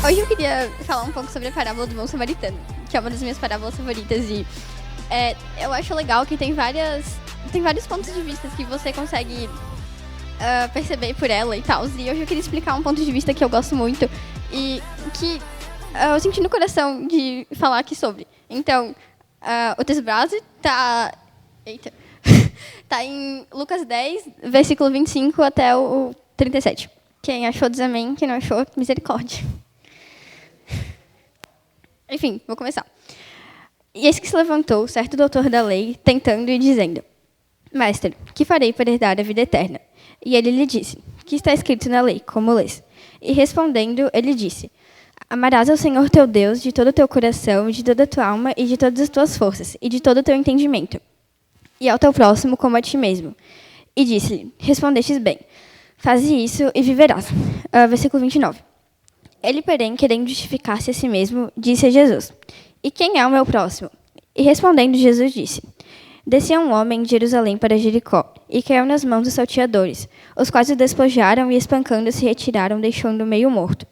Hoje eu queria falar um pouco sobre a parábola do bom samaritano, que é uma das minhas parábolas favoritas e eu acho legal que tem vários pontos de vista que você consegue perceber por ela e tal. E hoje eu queria explicar um ponto de vista que eu gosto muito e que eu senti no coração de falar aqui sobre. Então, o texto base tá em Lucas 10, versículo 25 até o 37. Quem achou, diz amém. Quem não achou, misericórdia. Enfim, vou começar. E eis que se levantou certo doutor da lei, tentando e dizendo: Mestre, que farei para herdar a vida eterna? E ele lhe disse: Que está escrito na lei, como lês? E respondendo, ele disse: Amarás ao Senhor teu Deus de todo o teu coração, de toda a tua alma e de todas as tuas forças, e de todo o teu entendimento, e ao teu próximo como a ti mesmo. E disse-lhe: Respondestes bem, faze isso e viverás. Versículo 29. Ele, porém, querendo justificar-se a si mesmo, disse a Jesus: E quem é o meu próximo? E respondendo, Jesus disse: Descia um homem de Jerusalém para Jericó, e caiu nas mãos dos salteadores, os quais o despojaram e, espancando-se, retiraram, deixando-o meio morto.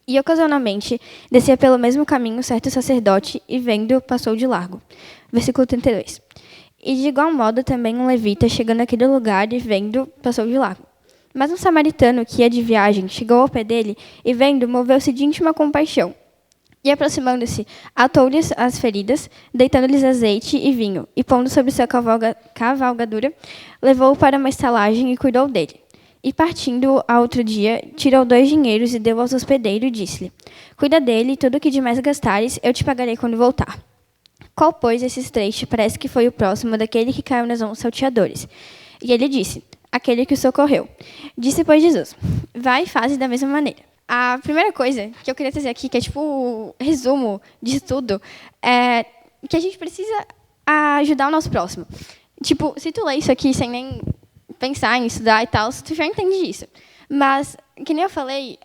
E, ocasionalmente, descia pelo mesmo caminho certo sacerdote, e, vendo-o, passou de largo. Versículo 32. E, de igual modo, também um levita, chegando àquele lugar, e, vendo-o, passou de largo. Mas um samaritano, que ia de viagem, chegou ao pé dele, e, vendo, moveu-se de íntima compaixão. E, aproximando-se, atou-lhes as feridas, deitando-lhes azeite e vinho, e, pondo sobre sua cavalgadura, levou-o para uma estalagem e cuidou dele. E, partindo ao outro dia, tirou 2 dinheiros e deu aos hospedeiros e disse-lhe: Cuida dele, e tudo o que demais gastares, eu te pagarei quando voltar. Qual, pois, desses 3 te parece que foi o próximo daquele que caiu nas mãos dos salteadores? E ele disse: Aquele que o socorreu. Disse, pois, Jesus: Vai e faze da mesma maneira. A primeira coisa que eu queria trazer aqui, que é tipo o resumo disso tudo, é que a gente precisa ajudar o nosso próximo. Tipo, se tu lê isso aqui sem nem pensar em estudar e tal, tu já entende isso. Mas, que nem eu falei,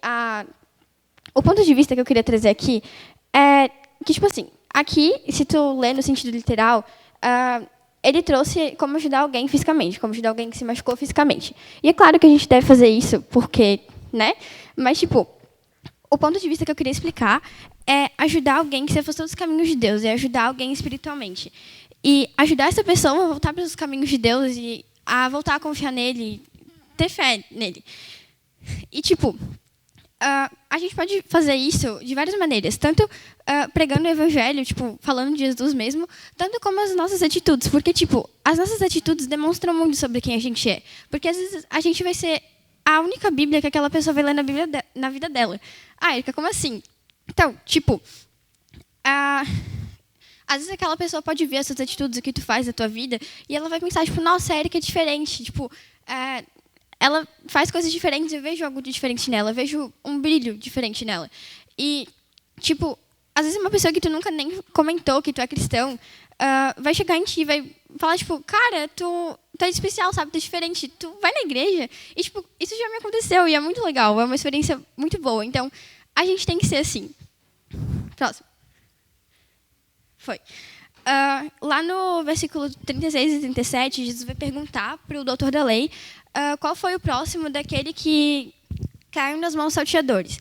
o ponto de vista que eu queria trazer aqui é que, tipo assim, aqui, se tu lê no sentido literal, ele trouxe como ajudar alguém fisicamente, como ajudar alguém que se machucou fisicamente. E é claro que a gente deve fazer isso, porque, né? Mas, tipo, o ponto de vista que eu queria explicar é ajudar alguém que se afastou dos caminhos de Deus, é ajudar alguém espiritualmente. E ajudar essa pessoa a voltar para os caminhos de Deus e a voltar a confiar nele, ter fé nele. E, tipo, a gente pode fazer isso de várias maneiras, tanto pregando o evangelho, tipo, falando de Jesus mesmo, tanto como as nossas atitudes, porque, tipo, as nossas atitudes demonstram muito sobre quem a gente é, porque às vezes a gente vai ser a única Bíblia que aquela pessoa vai ler na vida dela. Erika, como assim? Então, tipo, às vezes aquela pessoa pode ver as suas atitudes, o que tu faz da tua vida, e ela vai pensar, tipo, nossa, a Erika é diferente, tipo, ela faz coisas diferentes, eu vejo algo de diferente nela, eu vejo um brilho diferente nela. E, tipo, às vezes uma pessoa que tu nunca nem comentou que tu é cristão, vai chegar em ti e vai falar, tipo, cara, tu é especial, sabe? Tu é diferente, tu vai na igreja. E, tipo, isso já me aconteceu e é muito legal, é uma experiência muito boa. Então, a gente tem que ser assim. Próximo. Foi. Lá no versículo 36 e 37, Jesus vai perguntar para o doutor da lei qual foi o próximo daquele que caiu nas mãos dos salteadores.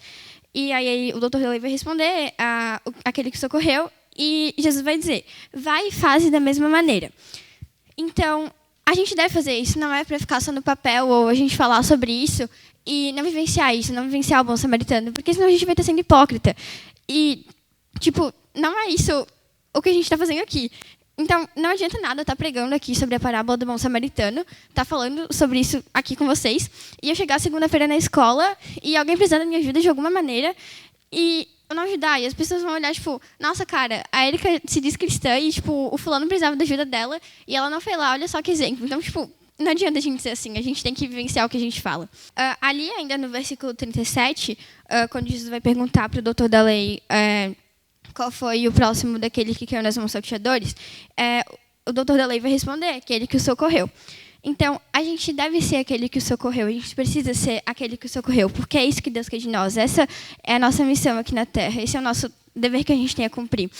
E aí o doutor da lei vai responder aquele que socorreu, e Jesus vai dizer: vai e faze da mesma maneira. Então, a gente deve fazer isso, não é para ficar só no papel ou a gente falar sobre isso e não vivenciar isso, não vivenciar o bom samaritano, porque senão a gente vai estar sendo hipócrita. E, tipo, não é isso o que a gente está fazendo aqui. Então, não adianta nada estar pregando aqui sobre a parábola do bom samaritano, estar falando sobre isso aqui com vocês, e eu chegar segunda-feira na escola e alguém precisando da minha ajuda de alguma maneira e eu não ajudar. E as pessoas vão olhar, tipo, nossa, cara, a Erika se diz cristã e, tipo, o fulano precisava da ajuda dela e ela não foi lá, olha só que exemplo. Então, tipo, não adianta a gente ser assim, a gente tem que vivenciar o que a gente fala. Ali, ainda no versículo 37, quando Jesus vai perguntar para o doutor da lei qual foi o próximo daquele que caiu nas mãos dos salteadores, o doutor da lei vai responder: aquele que o socorreu. Então, a gente deve ser aquele que o socorreu, a gente precisa ser aquele que o socorreu, porque é isso que Deus quer de nós. Essa é a nossa missão aqui na Terra, esse é o nosso dever que a gente tem a cumprir.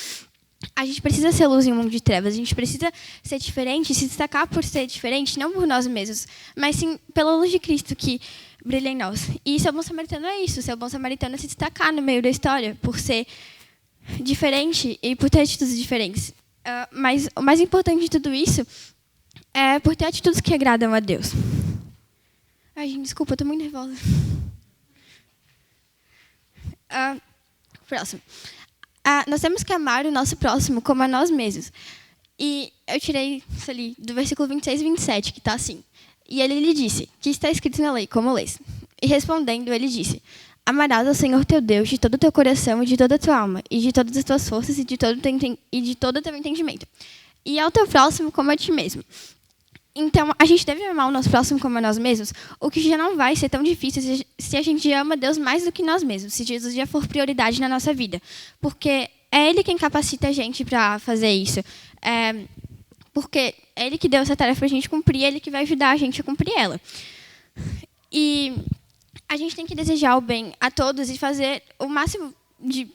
A gente precisa ser luz em um mundo de trevas, a gente precisa ser diferente, se destacar por ser diferente, não por nós mesmos, mas sim pela luz de Cristo, que brilha em nós. E ser bom samaritano é isso. Ser bom samaritano é se destacar no meio da história, por ser diferente e por ter atitudes diferentes. Mas o mais importante de tudo isso é por ter atitudes que agradam a Deus. Ai, gente, desculpa, eu estou muito nervosa. Próximo. Nós temos que amar o nosso próximo como a nós mesmos. E eu tirei isso ali do versículo 26 e 27, que está assim. E ele lhe disse, que está escrito na lei, como lês. E respondendo, ele disse, amarás ao Senhor teu Deus de todo o teu coração e de toda a tua alma, e de todas as tuas forças e de todo o teu entendimento. E ao teu próximo como a ti mesmo. Então, a gente deve amar o nosso próximo como a nós mesmos, o que já não vai ser tão difícil se a gente ama Deus mais do que nós mesmos, se Jesus já for prioridade na nossa vida. Porque é Ele quem capacita a gente para fazer isso. Porque é Ele que deu essa tarefa para a gente cumprir, é Ele que vai ajudar a gente a cumprir ela. E a gente tem que desejar o bem a todos e fazer o máximo de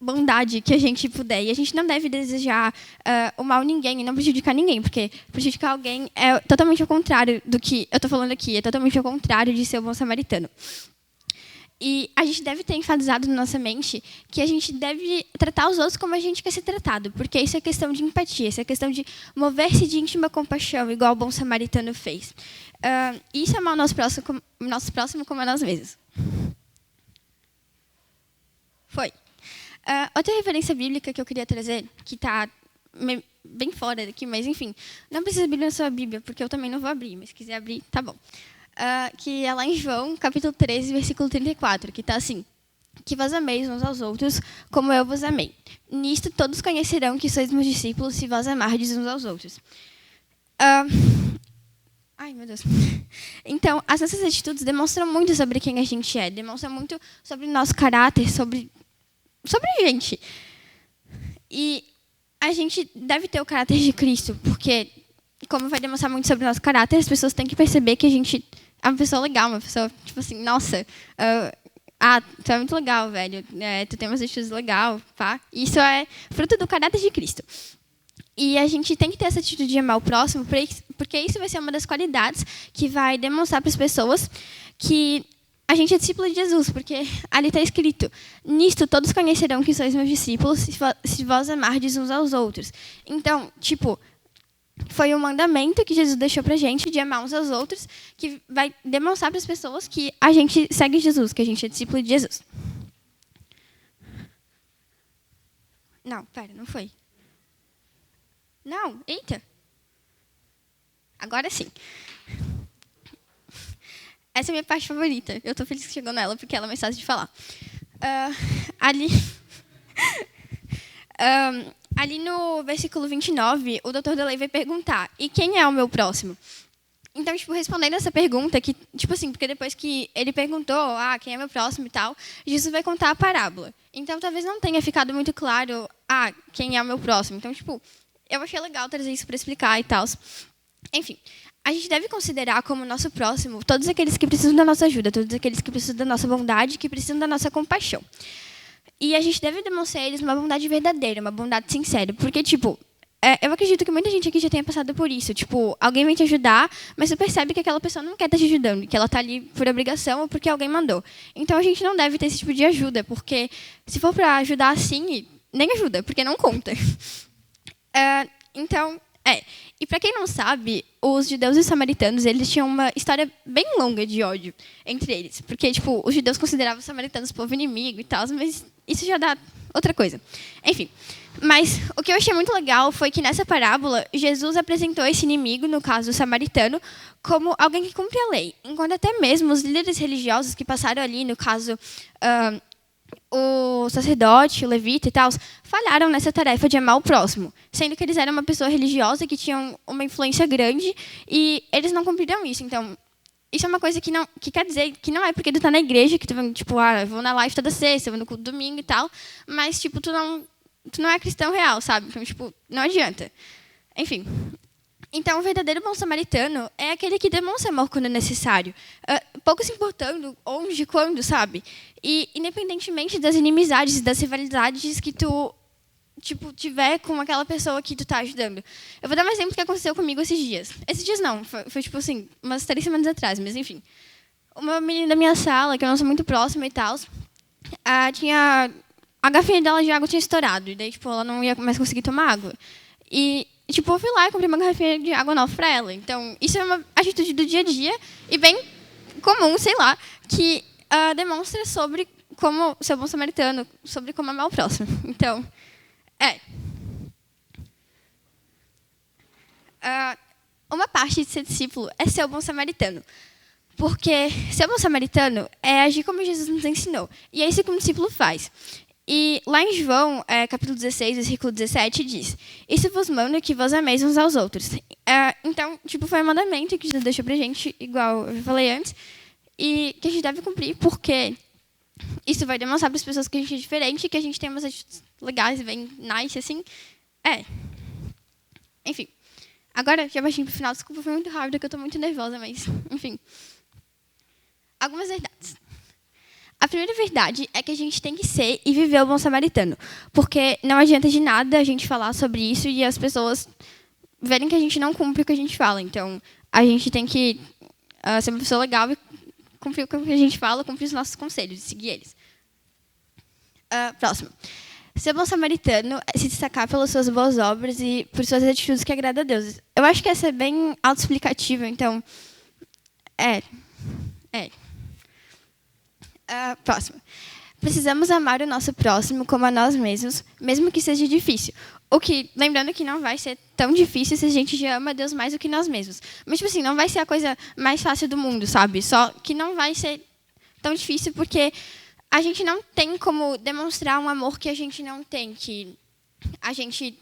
bondade que a gente puder. E a gente não deve desejar o mal a ninguém e não prejudicar ninguém, porque prejudicar alguém é totalmente ao contrário do que eu estou falando aqui, é totalmente ao contrário de ser o bom samaritano. E a gente deve ter enfatizado na nossa mente que a gente deve tratar os outros como a gente quer ser tratado, porque isso é questão de empatia, isso é questão de mover-se de íntima compaixão, igual o bom samaritano fez. Isso é amar o nosso próximo como a nós mesmos. Foi. Outra referência bíblica que eu queria trazer, que está bem fora daqui, mas enfim, não precisa abrir na sua Bíblia, porque eu também não vou abrir, mas se quiser abrir, tá bom. Que é lá em João, capítulo 13, versículo 34, que está assim, que vós ameis uns aos outros, como eu vos amei. Nisto todos conhecerão que sois meus discípulos, se vós amardes uns aos outros. Ai, meu Deus. Então, as nossas atitudes demonstram muito sobre quem a gente é, demonstram muito sobre o nosso caráter, sobre a gente. E a gente deve ter o caráter de Cristo, porque, como vai demonstrar muito sobre o nosso caráter, as pessoas têm que perceber que a gente é uma pessoa legal, uma pessoa, tipo assim, nossa, tu é muito legal, velho, tu tem umas atitudes legais, pá. Isso é fruto do caráter de Cristo. E a gente tem que ter essa atitude de amar o próximo, porque isso vai ser uma das qualidades que vai demonstrar para as pessoas que a gente é discípulo de Jesus, porque ali está escrito, nisto todos conhecerão que sois meus discípulos, se vós amardes uns aos outros. Então, tipo, foi um mandamento que Jesus deixou para a gente de amar uns aos outros, que vai demonstrar para as pessoas que a gente segue Jesus, que a gente é discípulo de Jesus. Não, pera, não foi. Não, eita. Agora sim. Essa é a minha parte favorita. Eu estou feliz que chegou nela, porque ela é mais fácil de falar. Ali no versículo 29, o doutor Delay vai perguntar, e quem é o meu próximo? Então, tipo, respondendo essa pergunta, que, tipo assim, porque depois que ele perguntou, quem é meu próximo e tal, Jesus vai contar a parábola. Então, talvez não tenha ficado muito claro, quem é o meu próximo. Então, tipo, eu achei legal trazer isso para explicar e tal. Enfim, a gente deve considerar como nosso próximo todos aqueles que precisam da nossa ajuda, todos aqueles que precisam da nossa bondade, que precisam da nossa compaixão. E a gente deve demonstrar a eles uma bondade verdadeira, uma bondade sincera. Porque, tipo, eu acredito que muita gente aqui já tenha passado por isso. Tipo, alguém vem te ajudar, mas você percebe que aquela pessoa não quer estar te ajudando, que ela está ali por obrigação ou porque alguém mandou. Então, a gente não deve ter esse tipo de ajuda, porque se for para ajudar assim, nem ajuda, porque não conta. E para quem não sabe, os judeus e os samaritanos, eles tinham uma história bem longa de ódio entre eles. Porque, tipo, os judeus consideravam os samaritanos povo inimigo e tal, mas isso já dá outra coisa. Enfim, mas o que eu achei muito legal foi que nessa parábola, Jesus apresentou esse inimigo, no caso o samaritano, como alguém que cumpre a lei. Enquanto até mesmo os líderes religiosos que passaram ali, no caso o sacerdote, o levita e tal, falharam nessa tarefa de amar o próximo, sendo que eles eram uma pessoa religiosa que tinham uma influência grande e eles não cumpriram isso. Então, isso é uma coisa que quer dizer que não é porque tu está na igreja que tu vai, tipo, eu vou na live toda sexta, eu vou no culto domingo e tal, mas, tipo, tu não é cristão real, sabe? Então, tipo, não adianta. Enfim. Então, o verdadeiro bom samaritano é aquele que demonstra amor quando é necessário, pouco se importando onde e quando, sabe? E, independentemente das inimizades e das rivalidades que tu tiver com aquela pessoa que tu tá ajudando. Eu vou dar um exemplo que aconteceu comigo esses dias. Esses dias não, foi tipo assim, umas 3 semanas atrás, mas enfim. uma menina da minha sala, que eu não sou muito próxima e tal, tinha... A garrafinha dela de água tinha estourado. E daí, tipo, ela não ia mais conseguir tomar água. E, tipo, eu fui lá e comprei uma garrafinha de água nova pra ela. Então, isso é uma atitude do dia a dia e bem comum, sei lá, que demonstra sobre como ser bom samaritano, sobre como amar o próximo. Então, uma parte de ser discípulo é ser o bom samaritano. Porque ser bom samaritano é agir como Jesus nos ensinou. E é isso que um discípulo faz. E lá em João, capítulo 16, versículo 17, diz: Isso vos mando que vos ameis uns aos outros. Então, tipo, foi um mandamento que Jesus deixou pra gente, igual eu falei antes, e que a gente deve cumprir, porque isso vai demonstrar para as pessoas que a gente é diferente, que a gente tem umas atitudes legais, bem nice, assim. Enfim. Agora, já baixei pro final, desculpa, foi muito rápido, que eu tô muito nervosa, mas, enfim. Algumas verdades. A primeira verdade é que a gente tem que ser e viver o bom samaritano. Porque não adianta de nada a gente falar sobre isso e as pessoas verem que a gente não cumpre o que a gente fala. Então, a gente tem que ser uma pessoa legal e cumprir o que a gente fala, cumprir os nossos conselhos e seguir eles. Próximo. Ser bom samaritano é se destacar pelas suas boas obras e por suas atitudes que agradam a Deus. Eu acho que essa é bem autoexplicativa, então... Próximo. Precisamos amar o nosso próximo como a nós mesmos, mesmo que seja difícil. Lembrando que não vai ser tão difícil se a gente já ama Deus mais do que nós mesmos. Mas, tipo assim, não vai ser a coisa mais fácil do mundo, sabe? Só que não vai ser tão difícil porque a gente não tem como demonstrar um amor que a gente não tem, que a gente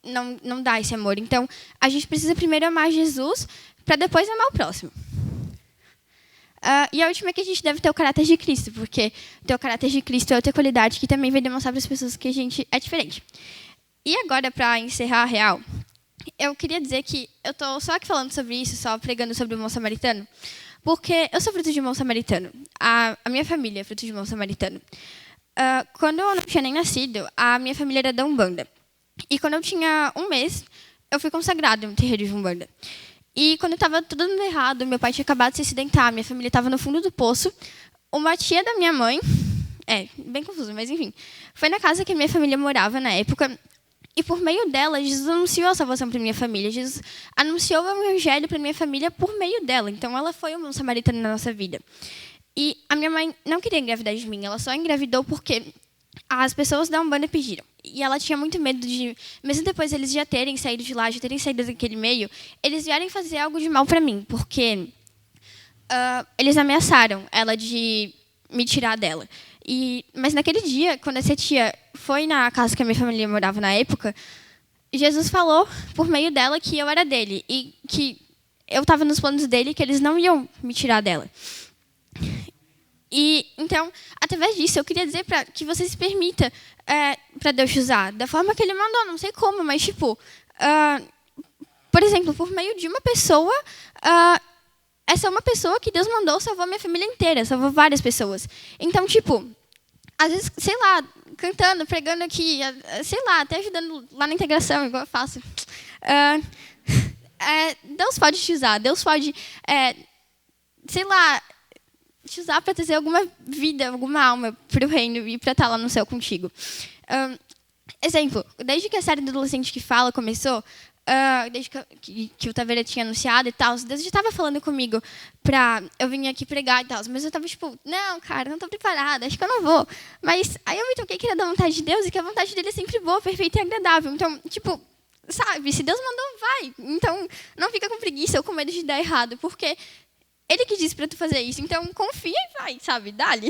não dá esse amor. Então, a gente precisa primeiro amar Jesus para depois amar o próximo. E a última é que a gente deve ter o caráter de Cristo, porque ter o caráter de Cristo é outra qualidade que também vai demonstrar para as pessoas que a gente é diferente. E agora, para encerrar a real, eu queria dizer que eu estou só aqui falando sobre isso, só pregando sobre o bom samaritano, porque eu sou fruto de um bom samaritano. A minha família é fruto de um bom samaritano. Quando eu não tinha nem nascido, a minha família era da Umbanda. E quando eu tinha 1 mês, eu fui consagrada em um terreiro de Umbanda. E quando estava tudo dando errado, meu pai tinha acabado de se acidentar, minha família estava no fundo do poço, uma tia da minha mãe, bem confuso, mas enfim, foi na casa que a minha família morava na época, e por meio dela, Jesus anunciou a salvação para minha família, Jesus anunciou o evangelho para minha família por meio dela, então ela foi um bom samaritano na nossa vida. E a minha mãe não queria engravidar de mim, ela só engravidou porque as pessoas da Umbanda pediram. E ela tinha muito medo de, mesmo depois eles já terem saído de lá, já terem saído daquele meio, eles vierem fazer algo de mal para mim, porque eles ameaçaram ela de me tirar dela. Mas naquele dia, quando essa tia foi na casa que a minha família morava na época, Jesus falou por meio dela que eu era dele e que eu estava nos planos dele e que eles não iam me tirar dela. E, então, através disso, eu queria dizer que você se permita para Deus te usar da forma que Ele mandou, não sei como, mas, tipo, por exemplo, por meio de uma pessoa, essa uma pessoa que Deus mandou salvou a minha família inteira, salvou várias pessoas. Então, tipo, às vezes, sei lá, cantando, pregando aqui, sei lá, até ajudando lá na integração, igual eu faço. Deus pode te usar, Deus pode, sei lá, te usar para trazer alguma vida, alguma alma para o reino e para estar lá no céu contigo. Exemplo, desde que a série do Adolescente que Fala começou, desde que o Taveira tinha anunciado e tal, Deus já estava falando comigo para eu vir aqui pregar e tal, mas eu estava tipo, não, cara, não estou preparada, acho que eu não vou. Mas aí eu me toquei que era da vontade de Deus e que a vontade dele é sempre boa, perfeita e agradável. Então, tipo, sabe, se Deus mandou, vai. Então, não fica com preguiça ou com medo de dar errado, porque Ele que disse para tu fazer isso. Então, confia e vai, sabe, dá-lhe.